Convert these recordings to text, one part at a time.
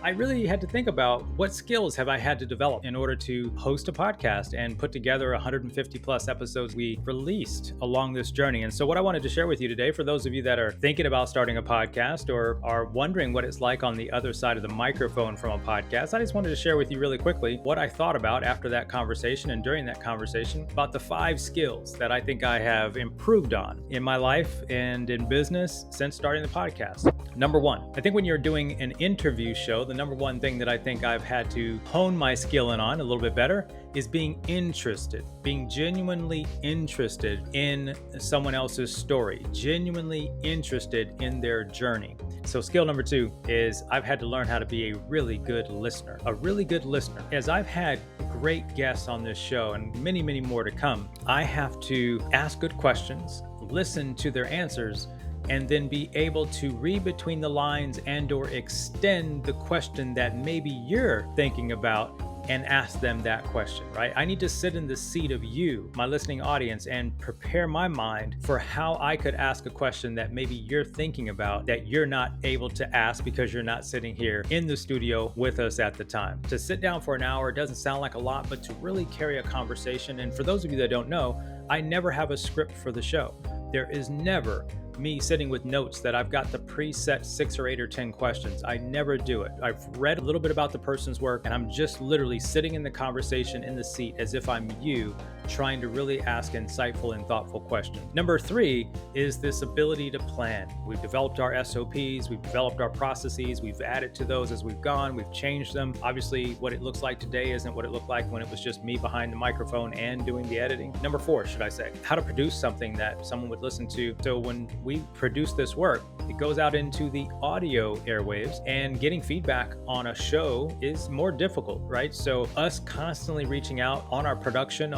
I really had to think about what skills have I had to develop in order to host a podcast and put together 150 plus episodes we released along this journey. And so what I wanted to share with you today, for those of you that are thinking about starting a podcast or are wondering what it's like on the other side of the microphone from a podcast, I just wanted to share with you really quickly what I thought about after that conversation and during that conversation about the 5 skills that I think I have improved on in my life and in business since starting the podcast. Number 1, I think when you're doing an interview show, the number 1 thing that I think I've had to hone my skill in on a little bit better is being interested, being genuinely interested in someone else's story, genuinely interested in their journey. So skill number 2 is I've had to learn how to be a really good listener, As I've had great guests on this show and many, many more to come, I have to ask good questions, listen to their answers, and then be able to read between the lines and or extend the question that maybe you're thinking about and ask them that question, right? I need to sit in the seat of you, my listening audience, and prepare my mind for how I could ask a question that maybe you're thinking about that you're not able to ask because you're not sitting here in the studio with us at the time. To sit down for an hour doesn't sound like a lot, but to really carry a conversation, and for those of you that don't know, I never have a script for the show. There is never me sitting with notes that I've got the preset 6 or 8 or 10 questions. I never do it. I've read a little bit about the person's work and I'm just literally sitting in the conversation in the seat as if I'm you, trying to really ask insightful and thoughtful questions. Number 3 is this ability to plan. We've developed our SOPs, we've developed our processes, we've added to those as we've gone, we've changed them. Obviously, what it looks like today isn't what it looked like when it was just me behind the microphone and doing the editing. Number 4, should I say, how to produce something that someone would listen to. So when we produce this work, it goes out into the audio airwaves, and getting feedback on a show is more difficult, right? So us constantly reaching out on our production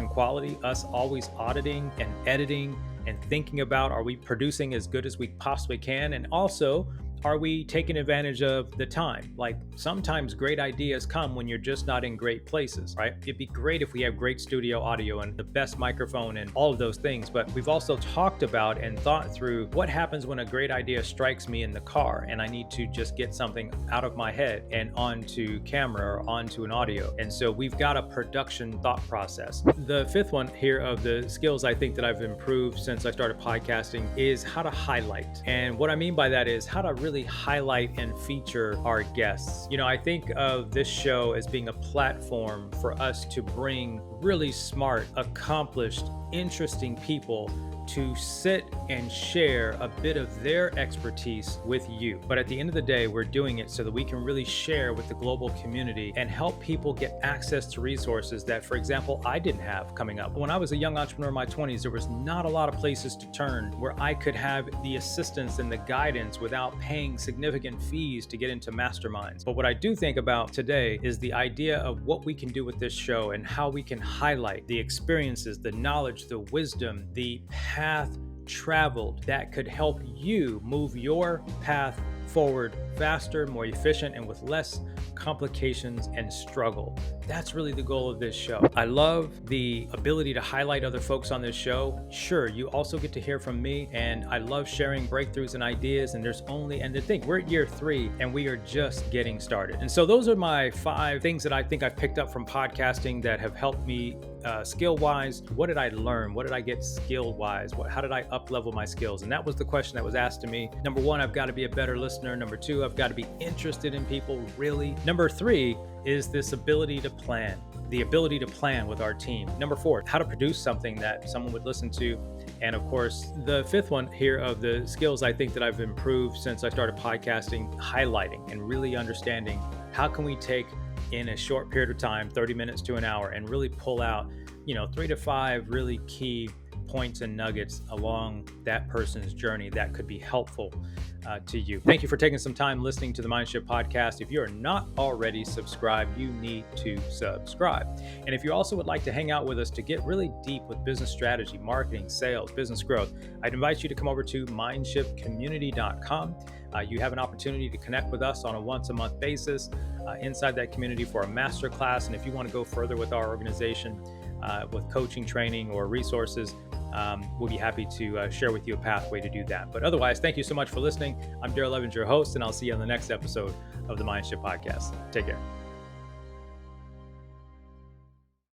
quality, us always auditing and editing and thinking about, are we producing as good as we possibly can? And also, are we taking advantage of the time? Like sometimes great ideas come when you're just not in great places, right? It'd be great if we have great studio audio and the best microphone and all of those things, but we've also talked about and thought through what happens when a great idea strikes me in the car and I need to just get something out of my head and onto camera or onto an audio. And so we've got a production thought process. The 5th one here of the skills I think that I've improved since I started podcasting is how to highlight. And what I mean by that is how to really highlight and feature our guests. You know, I think of this show as being a platform for us to bring really smart, accomplished, interesting people to sit and share a bit of their expertise with you. But at the end of the day, we're doing it so that we can really share with the global community and help people get access to resources that, for example, I didn't have coming up. When I was a young entrepreneur in my 20s, there was not a lot of places to turn where I could have the assistance and the guidance without paying significant fees to get into masterminds. But what I do think about today is the idea of what we can do with this show and how we can highlight the experiences, the knowledge, the wisdom, the path traveled that could help you move your path forward faster, more efficient, and with less complications and struggle. That's really the goal of this show. I love the ability to highlight other folks on this show. Sure, you also get to hear from me, and I love sharing breakthroughs and ideas, and to think we're at year 3 and we are just getting started. And so those are my 5 things that I think I've picked up from podcasting that have helped me skill-wise. What did I learn? What did I get skill-wise? How did I up-level my skills? And that was the question that was asked to me. Number 1, I've got to be a better listener. Number 2, I've got to be interested in people, really. Number 3 is this ability to plan, the ability to plan with our team. Number 4, how to produce something that someone would listen to. And of course, the 5th one here of the skills I think that I've improved since I started podcasting, highlighting and really understanding how can we take in a short period of time, 30 minutes to an hour, and really pull out, 3 to 5 really key points and nuggets along that person's journey that could be helpful to you. Thank you for taking some time listening to the MindShift Podcast. If you are not already subscribed, you need to subscribe. And if you also would like to hang out with us to get really deep with business strategy, marketing, sales, business growth, I'd invite you to come over to mindshiftcommunity.com. You have an opportunity to connect with us on a once-a-month basis inside that community for a masterclass. And if you want to go further with our organization, with coaching, training, or resources, we'll be happy to share with you a pathway to do that. But otherwise, thank you so much for listening. I'm Darrell, your host, and I'll see you on the next episode of the MindShift Podcast. Take care.